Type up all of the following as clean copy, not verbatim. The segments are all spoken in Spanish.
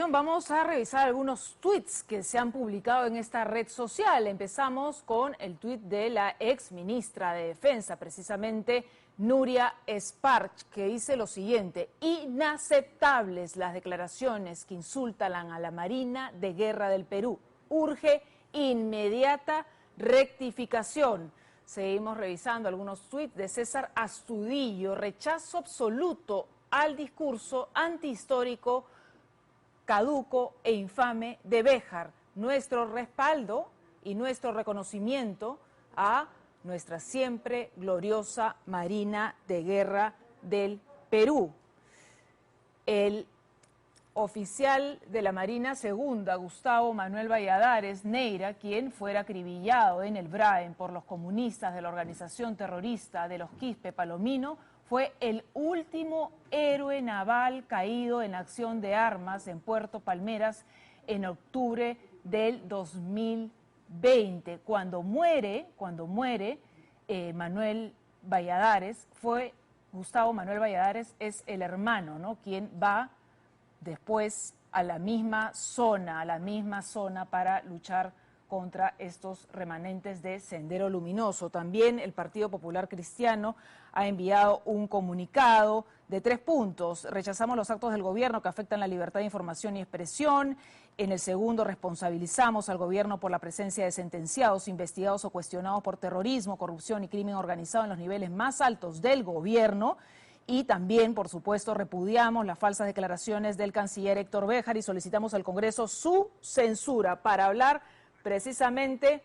Vamos a revisar algunos tweets que se han publicado en esta red social. Empezamos con el tuit de la ex ministra de Defensa, precisamente Nuria Esparch, que dice lo siguiente: inaceptables las declaraciones que insultan a la Marina de Guerra del Perú. Urge inmediata rectificación. Seguimos revisando algunos tuits de César Astudillo: rechazo absoluto al discurso antihistórico, caduco e infame de Béjar. Nuestro respaldo y nuestro reconocimiento a nuestra siempre gloriosa Marina de Guerra del Perú. El oficial de la Marina Segunda, Gustavo Manuel Valladares Neira, quien fuera acribillado en el Braen por los comunistas de la organización terrorista de los Quispe Palomino, fue el último héroe naval caído en acción de armas en Puerto Palmeras en octubre del 2020. Cuando muere Manuel Valladares, Gustavo Manuel Valladares es el hermano, ¿no?, quien va después a la misma zona para luchar contra estos remanentes de Sendero Luminoso. También el Partido Popular Cristiano ha enviado un comunicado de 3 puntos. Rechazamos los actos del gobierno que afectan la libertad de información y expresión. En el segundo, responsabilizamos al gobierno por la presencia de sentenciados, investigados o cuestionados por terrorismo, corrupción y crimen organizado en los niveles más altos del gobierno. Y también, por supuesto, repudiamos las falsas declaraciones del canciller Héctor Béjar y solicitamos al Congreso su censura. Para hablar precisamente,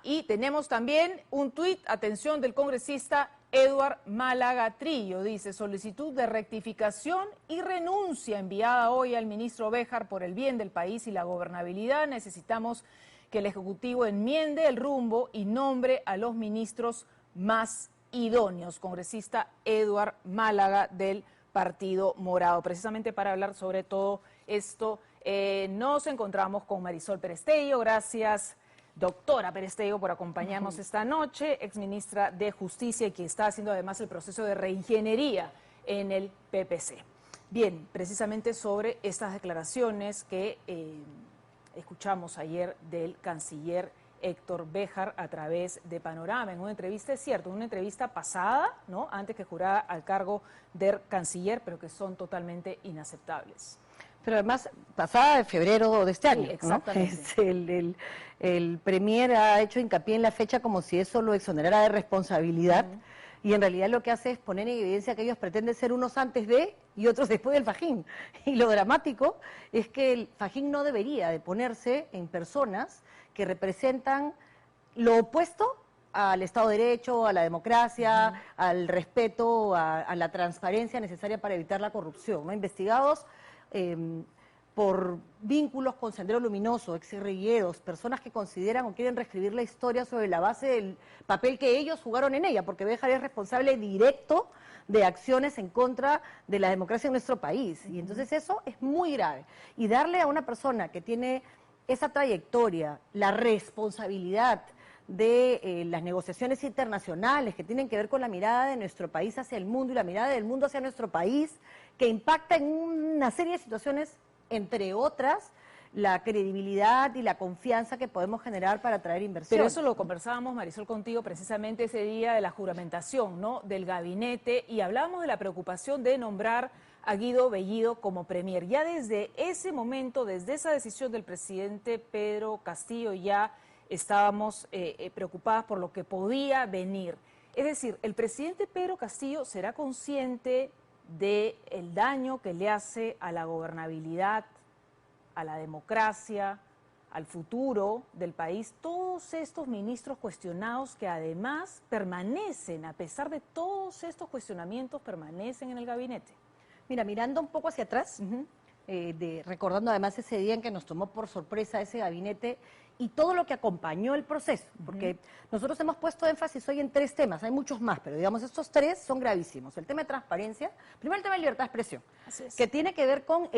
y tenemos también un tuit, atención, del congresista Eduard Málaga Trillo. Dice: solicitud de rectificación y renuncia enviada hoy al ministro Béjar por el bien del país y la gobernabilidad. Necesitamos que el Ejecutivo enmiende el rumbo y nombre a los ministros más idóneos. Congresista Eduard Málaga del Partido Morado. Precisamente para hablar sobre todo esto, nos encontramos con Marisol Perestello. Gracias, doctora Perestello, por acompañarnos esta noche, exministra de Justicia y que está haciendo además el proceso de reingeniería en el PPC. Bien, precisamente sobre estas declaraciones que escuchamos ayer del canciller Héctor Béjar a través de Panorama, en una entrevista, es cierto, una entrevista pasada, ¿no?, antes que jurara al cargo de canciller, pero que son totalmente inaceptables. Pero además, pasada de febrero de este año, sí, exactamente. ¿no? El premier ha hecho hincapié en la fecha como si eso lo exonerara de responsabilidad, y en realidad lo que hace es poner en evidencia que ellos pretenden ser unos antes de y otros después del Fajín. Y lo dramático es que el Fajín no debería de ponerse en personas que representan lo opuesto al Estado de Derecho, a la democracia, al respeto, a la transparencia necesaria para evitar la corrupción, ¿no? Investigados por vínculos con Sendero Luminoso, exguerrilleros, personas que consideran o quieren reescribir la historia sobre la base del papel que ellos jugaron en ella, porque Béjar es responsable directo de acciones en contra de la democracia en nuestro país. Y entonces eso es muy grave. Y darle a una persona que tiene esa trayectoria, la responsabilidad de las negociaciones internacionales que tienen que ver con la mirada de nuestro país hacia el mundo y la mirada del mundo hacia nuestro país, que impacta en una serie de situaciones, entre otras, la credibilidad y la confianza que podemos generar para atraer inversión. Pero eso lo conversábamos, Marisol, contigo precisamente ese día de la juramentación, ¿no?, del gabinete, y hablábamos de la preocupación de nombrar a Guido Bellido como premier. Ya desde ese momento, desde esa decisión del presidente Pedro Castillo, ya estábamos preocupadas por lo que podía venir. Es decir, ¿el presidente Pedro Castillo será consciente del daño que le hace a la gobernabilidad, a la democracia, al futuro del país, todos estos ministros cuestionados que además permanecen, a pesar de todos estos cuestionamientos, permanecen en el gabinete? Mira, mirando un poco hacia atrás, recordando además ese día en que nos tomó por sorpresa ese gabinete y todo lo que acompañó el proceso, porque nosotros hemos puesto énfasis hoy en 3 temas, hay muchos más, pero digamos estos 3 son gravísimos. El tema de transparencia, primero el tema de libertad de expresión, que tiene que ver con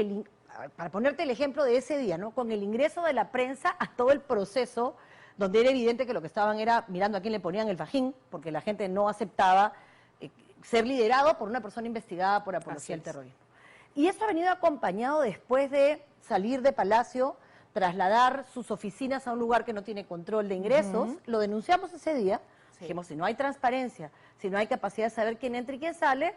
para ponerte el ejemplo de ese día, ¿no?, con el ingreso de la prensa a todo el proceso, donde era evidente que lo que estaban era mirando a quién le ponían el fajín, porque la gente no aceptaba ser liderado por una persona investigada por apología al terrorismo. Y esto ha venido acompañado después de salir de Palacio, trasladar sus oficinas a un lugar que no tiene control de ingresos. Lo denunciamos ese día. Dijimos, si no hay transparencia, si no hay capacidad de saber quién entra y quién sale,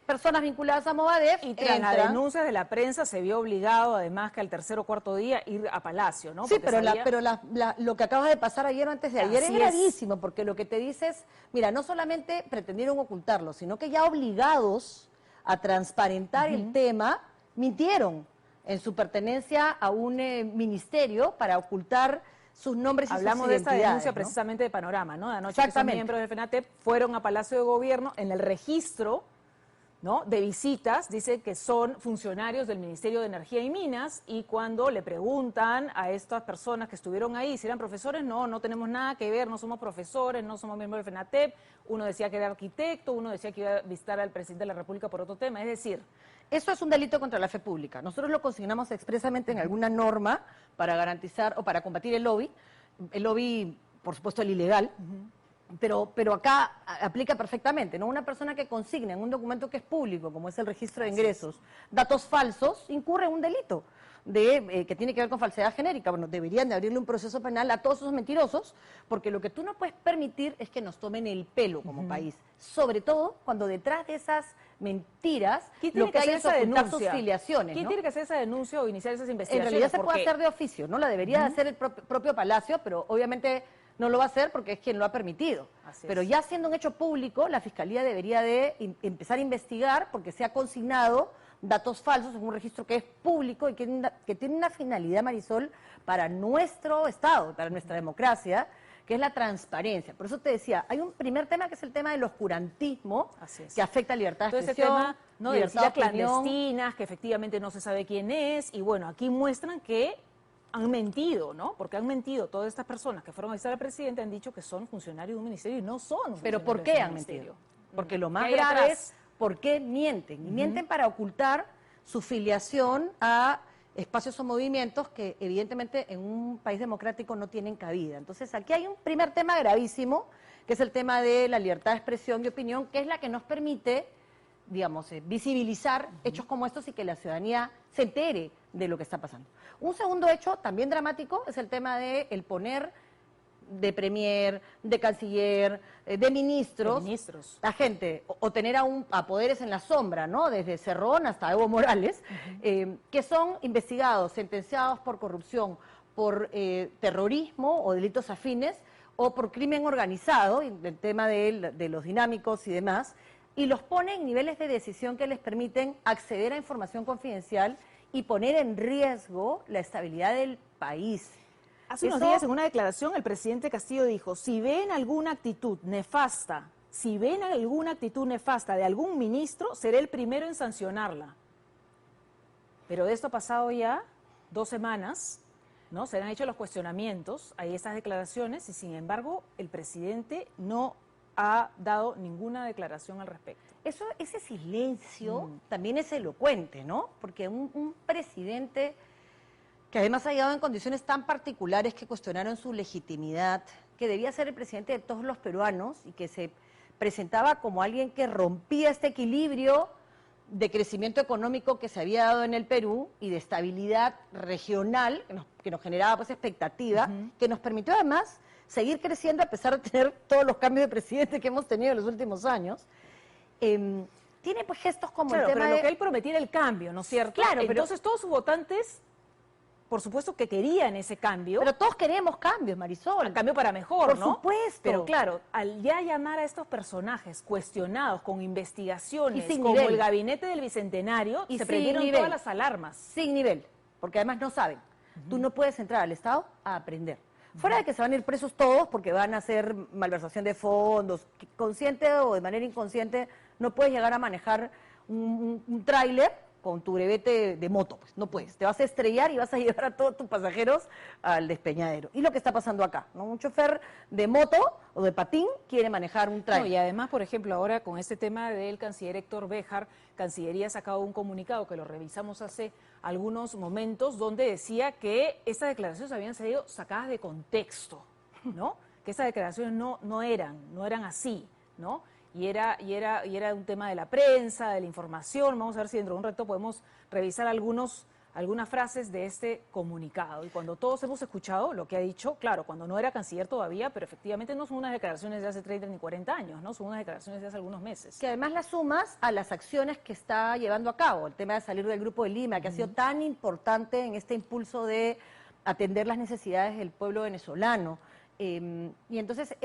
personas vinculadas a Movadef y tras la denuncia de la prensa se vio obligado, además, que al tercer o cuarto día ir a Palacio, ¿no? Sí, porque pero lo que acaba de pasar ayer o antes de ayer es gravísimo, porque lo que te dice es, mira, no solamente pretendieron ocultarlo, sino que ya obligados a transparentar el tema, mintieron en su pertenencia a un ministerio para ocultar sus nombres y sus identidades. Hablamos de esta denuncia, ¿no? precisamente de Panorama, ¿no? Anoche que son miembros del FENATEP fueron a Palacio de Gobierno en el registro, ¿no?, de visitas, dice que son funcionarios del Ministerio de Energía y Minas, y cuando le preguntan a estas personas que estuvieron ahí si eran profesores, no tenemos nada que ver, no somos profesores, no somos miembros del FENATEP, uno decía que era arquitecto, uno decía que iba a visitar al presidente de la República por otro tema, es decir... Eso es un delito contra la fe pública. Nosotros lo consignamos expresamente en alguna norma para garantizar o para combatir el lobby, por supuesto, el ilegal. Pero acá aplica perfectamente, ¿no? Una persona que consigna en un documento que es público, como es el registro de ingresos, datos falsos, incurre en un delito que tiene que ver con falsedad genérica. Bueno, deberían de abrirle un proceso penal a todos esos mentirosos, porque lo que tú no puedes permitir es que nos tomen el pelo como país, sobre todo cuando detrás de esas mentiras lo que hay es ocultar sus filiaciones. ¿Quién ¿no? tiene que hacer esa denuncia o iniciar esas investigaciones? En realidad se puede hacer de oficio, ¿no? La debería hacer el propio Palacio, pero obviamente no lo va a hacer porque es quien lo ha permitido. Pero ya siendo un hecho público, la Fiscalía debería de empezar a investigar porque se ha consignado datos falsos en un registro que es público y que tiene una finalidad, Marisol, para nuestro Estado, para nuestra democracia, que es la transparencia. Por eso te decía, hay un primer tema que es el tema del oscurantismo, que afecta a libertad de expresión, todo ese tema, ¿no?, de libertad visitas de opinión, clandestinas, que efectivamente no se sabe quién es, y bueno, aquí muestran que han mentido, ¿no? Porque han mentido todas estas personas que fueron a visitar al presidente, han dicho que son funcionarios de un ministerio y no son. ¿Pero por qué han mentido? Porque lo más grave es por qué mienten. Y mienten para ocultar su filiación a espacios o movimientos que evidentemente en un país democrático no tienen cabida. Entonces aquí hay un primer tema gravísimo, que es el tema de la libertad de expresión y opinión, que es la que nos permite, digamos, visibilizar hechos como estos y que la ciudadanía se entere de lo que está pasando. Un segundo hecho también dramático es el tema de el poner de premier, de canciller, de ministros, a gente, o tener a poderes en la sombra, ¿no? Desde Cerrón hasta Evo Morales, que son investigados, sentenciados por corrupción, por terrorismo o delitos afines, o por crimen organizado, el tema de los dinámicos y demás, y los pone en niveles de decisión que les permiten acceder a información confidencial y poner en riesgo la estabilidad del país. Hace unos días, en una declaración, el presidente Castillo dijo, si ven alguna actitud nefasta de algún ministro, seré el primero en sancionarla. Pero de esto ha pasado ya 2 semanas, ¿no? Se han hecho los cuestionamientos, hay estas declaraciones, y sin embargo, el presidente no ha dado ninguna declaración al respecto. Ese silencio también es elocuente, ¿no? Porque un presidente que además ha llegado en condiciones tan particulares que cuestionaron su legitimidad, que debía ser el presidente de todos los peruanos y que se presentaba como alguien que rompía este equilibrio de crecimiento económico que se había dado en el Perú y de estabilidad regional que nos generaba pues expectativa, que nos permitió además seguir creciendo a pesar de tener todos los cambios de presidente que hemos tenido en los últimos años. Tiene pues gestos como el tema pero lo que él prometía era el cambio, ¿no es cierto? Claro, entonces todos sus votantes, por supuesto que querían ese cambio. Pero todos queremos cambios, Marisol. Un cambio para mejor, ¿no? Por supuesto. Pero claro, al ya llamar a estos personajes cuestionados con investigaciones como nivel. El gabinete del Bicentenario, se prendieron todas las alarmas. Sin nivel, porque además no saben. Tú no puedes entrar al Estado a aprender. Fuera de que se van a ir presos todos porque van a hacer malversación de fondos, consciente o de manera inconsciente, no puedes llegar a manejar un tráiler con tu brevete de moto, pues no puedes. Te vas a estrellar y vas a llevar a todos tus pasajeros al despeñadero. Y lo que está pasando acá, ¿no? Un chofer de moto o de patín quiere manejar un tráiler. No, y además, por ejemplo, ahora con este tema del canciller Héctor Béjar, Cancillería ha sacado un comunicado que lo revisamos hace algunos momentos, donde decía que estas declaraciones habían sido sacadas de contexto, ¿no? Que estas declaraciones no eran así, ¿no? y era un tema de la prensa, de la información. Vamos a ver si dentro de un reto podemos revisar algunas frases de este comunicado. Y cuando todos hemos escuchado lo que ha dicho, claro, cuando no era canciller todavía, pero efectivamente no son unas declaraciones de hace 30 ni 40 años, ¿no? Son unas declaraciones de hace algunos meses. Que además las sumas a las acciones que está llevando a cabo, el tema de salir del Grupo de Lima, que ha sido tan importante en este impulso de atender las necesidades del pueblo venezolano. Y entonces,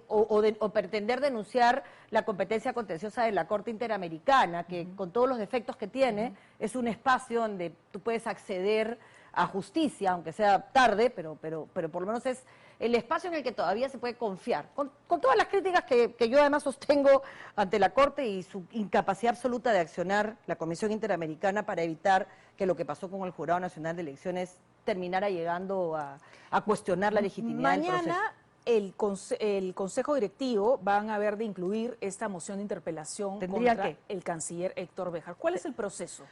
o pretender denunciar la competencia contenciosa de la Corte Interamericana, que con todos los defectos que tiene, es un espacio donde tú puedes acceder a justicia, aunque sea tarde, pero por lo menos es el espacio en el que todavía se puede confiar, con todas las críticas que yo además sostengo ante la Corte y su incapacidad absoluta de accionar la Comisión Interamericana para evitar que lo que pasó con el Jurado Nacional de Elecciones terminara llegando a cuestionar la legitimidad del proceso. Mañana el Consejo Directivo van a ver de incluir esta moción de interpelación contra el canciller Héctor Béjar. ¿Cuál es el proceso?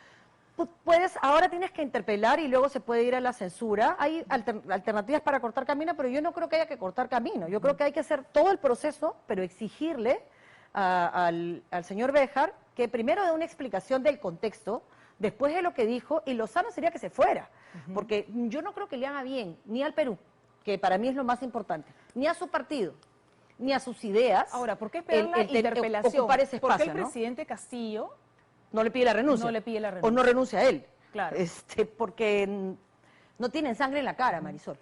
Ahora tienes que interpelar y luego se puede ir a la censura. Hay alternativas para cortar camino, pero yo no creo que haya que cortar camino. Yo creo que hay que hacer todo el proceso, pero exigirle al señor Béjar que primero dé una explicación del contexto, después de lo que dijo, y lo sano sería que se fuera, porque yo no creo que le haga bien ni al Perú, que para mí es lo más importante, ni a su partido, ni a sus ideas. Ahora, ¿por qué esperar la interpelación? Ocupar ese espacio, ¿Por qué el presidente Castillo no le pide la renuncia? No le pide la renuncia. O no renuncia a él. Claro. Porque no tienen sangre en la cara, Marisol.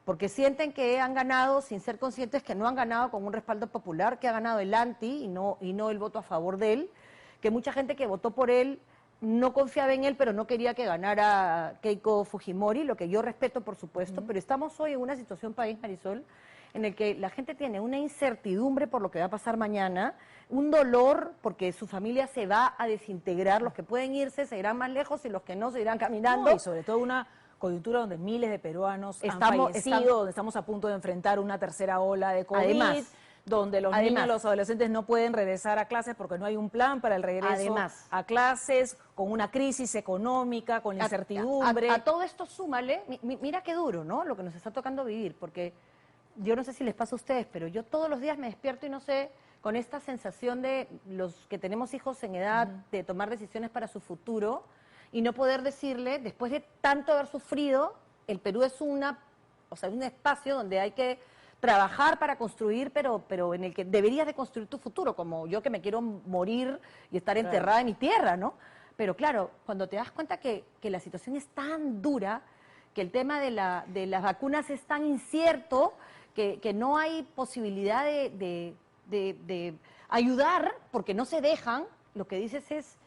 Porque sienten que han ganado sin ser conscientes que no han ganado con un respaldo popular, que ha ganado el anti y no el voto a favor de él, que mucha gente que votó por él no confiaba en él, pero no quería que ganara Keiko Fujimori, lo que yo respeto, por supuesto, pero estamos hoy en una situación país, Marisol, en el que la gente tiene una incertidumbre por lo que va a pasar mañana, un dolor porque su familia se va a desintegrar, los que pueden irse se irán más lejos y los que no se irán caminando. No, y sobre todo una coyuntura donde miles de peruanos han fallecido, donde estamos a punto de enfrentar una tercera ola de COVID. Además, donde los niños y los adolescentes no pueden regresar a clases porque no hay un plan para el regreso a clases, con una crisis económica, con incertidumbre. A todo esto súmale, mira qué duro, ¿no? Lo que nos está tocando vivir, porque yo no sé si les pasa a ustedes, pero yo todos los días me despierto y no sé, con esta sensación de los que tenemos hijos en edad de tomar decisiones para su futuro y no poder decirle, después de tanto haber sufrido, el Perú es un espacio donde hay que trabajar para construir, pero en el que deberías de construir tu futuro, como yo que me quiero morir y estar enterrada en mi tierra, ¿no? Pero claro, cuando te das cuenta que la situación es tan dura, que el tema de las vacunas es tan incierto, que no hay posibilidad de ayudar, porque no se dejan, lo que dices es,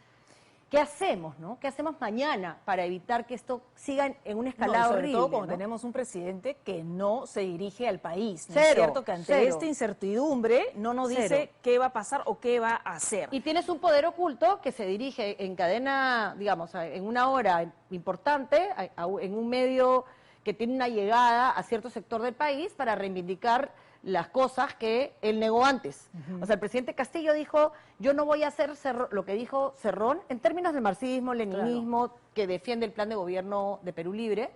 ¿qué hacemos, no? ¿Qué hacemos mañana para evitar que esto siga en una escalada horrible? Sobre todo cuando tenemos un presidente que no se dirige al país. ¿No es cierto? Que ante esta incertidumbre no nos dice qué va a pasar o qué va a hacer. Y tienes un poder oculto que se dirige en cadena, digamos, en una hora importante, en un medio que tiene una llegada a cierto sector del país para reivindicar las cosas que él negó antes. O sea, el presidente Castillo dijo, yo no voy a hacer lo que dijo Cerrón en términos de marxismo, leninismo, que defiende el plan de gobierno de Perú Libre.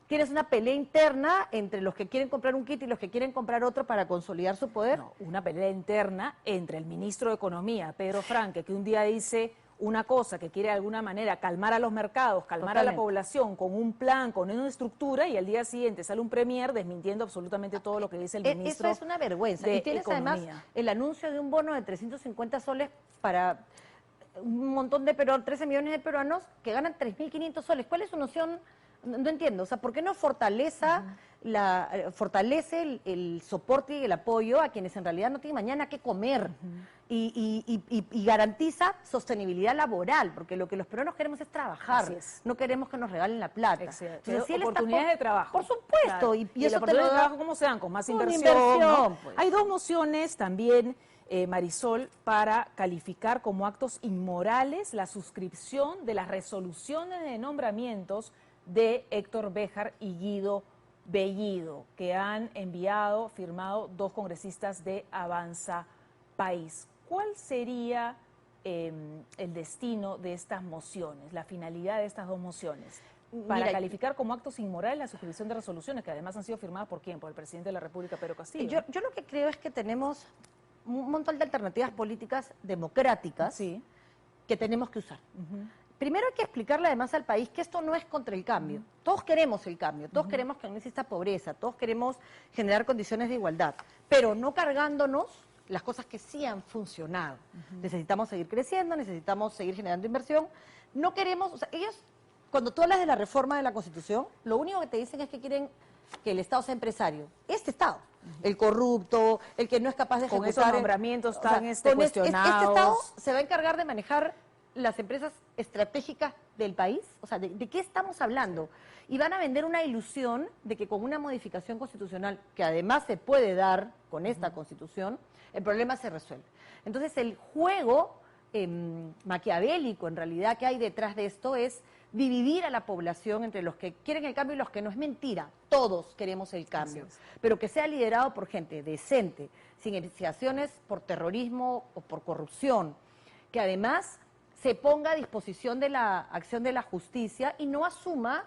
Tienes una pelea interna entre los que quieren comprar un kit y los que quieren comprar otro para consolidar su poder. No, una pelea interna entre el ministro de Economía, Pedro Franque, que un día dice una cosa que quiere de alguna manera calmar a los mercados, calmar a la población con un plan, con una estructura, y al día siguiente sale un premier desmintiendo absolutamente todo lo que dice el ministro. Eso es una vergüenza. Y tienes además el anuncio de un bono de 350 soles para un montón de peruanos, 13 millones de peruanos que ganan 3.500 soles. ¿Cuál es su noción? No entiendo. O sea, ¿por qué no fortalece el soporte y el apoyo a quienes en realidad no tienen mañana qué comer? Y garantiza sostenibilidad laboral, porque lo que los peruanos queremos es trabajar, no queremos que nos regalen la plata. Entonces, si oportunidades de trabajo. Por supuesto. Claro. Y eso te lo da, de trabajo, ¿cómo se dan? Con más inversión. ¿No? Pues. Hay dos mociones también, Marisol, para calificar como actos inmorales la suscripción de las resoluciones de nombramientos de Héctor Béjar y Guido Bellido, que han firmado dos congresistas de Avanza País. ¿Cuál sería el destino de estas mociones, la finalidad de estas dos mociones? Para calificar como actos inmorales la suscripción de resoluciones, que además han sido firmadas ¿por quién? Por el presidente de la República, Pedro Castillo. Yo lo que creo es que tenemos un montón de alternativas políticas democráticas Sí. que tenemos que usar. Primero hay que explicarle además al país que esto no es contra el cambio. Todos queremos el cambio, todos queremos que no exista pobreza, todos queremos generar condiciones de igualdad, pero no cargándonos las cosas que sí han funcionado. Necesitamos seguir creciendo, necesitamos seguir generando inversión. No queremos, o sea, ellos, cuando tú hablas de la reforma de la Constitución, lo único que te dicen es que quieren que el Estado sea empresario. Este Estado, el corrupto, el que no es capaz de Con ejecutar... esos nombramientos tan con cuestionados. Este Estado se va a encargar de manejar las empresas estratégicas del país. O sea, ¿de qué estamos hablando? Y van a vender una ilusión de que con una modificación constitucional, que además se puede dar con esta Constitución, el problema se resuelve. Entonces, el juego maquiavélico, en realidad, que hay detrás de esto es dividir a la población entre los que quieren el cambio y los que no. Es mentira, todos queremos el cambio, pero que sea liderado por gente decente, sin investigaciones por terrorismo o por corrupción, que además se ponga a disposición de la acción de la justicia y no asuma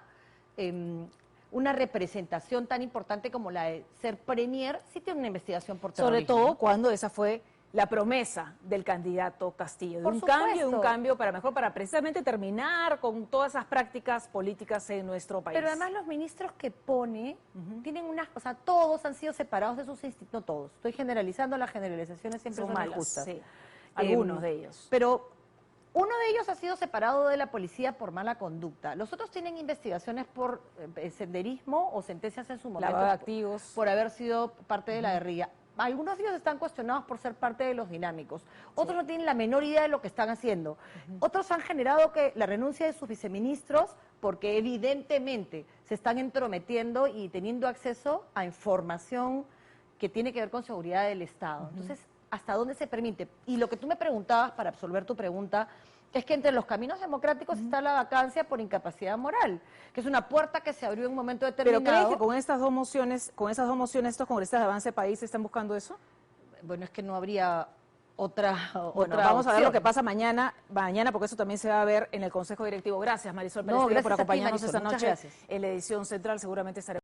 una representación tan importante como la de ser premier si tiene una investigación por terrorismo. Sobre todo cuando esa fue la promesa del candidato Castillo, de Por un supuesto. cambio para mejor, para precisamente terminar con todas esas prácticas políticas en nuestro país. Pero además los ministros que pone tienen unas, o sea, todos han sido separados de sus institutos, no todos, estoy generalizando, las generalizaciones siempre son malas, injustas. sí. Algunos de ellos. Pero uno de ellos ha sido separado de la policía por mala conducta. Los otros tienen investigaciones por senderismo o sentencias en su momento Lavado de activos. por haber sido parte de la guerrilla. Algunos de ellos están cuestionados por ser parte de los dinámicos. Otros no tienen la menor idea de lo que están haciendo. Otros han generado que la renuncia de sus viceministros porque evidentemente se están entrometiendo y teniendo acceso a información que tiene que ver con seguridad del Estado. Entonces, ¿hasta dónde se permite? Y lo que tú me preguntabas, para absolver tu pregunta, es que entre los caminos democráticos está la vacancia por incapacidad moral, que es una puerta que se abrió en un momento determinado. ¿Pero crees que con estas dos mociones, estos congresistas de Avance País están buscando eso? Bueno, es que no habría otra Bueno, otra vamos a ver opción. lo que pasa mañana, porque eso también se va a ver en el Consejo Directivo. Gracias, Marisol Pérez, No, gracias por a ti, acompañarnos Marisol, esta muchas noche gracias. en la edición central. Seguramente estaremos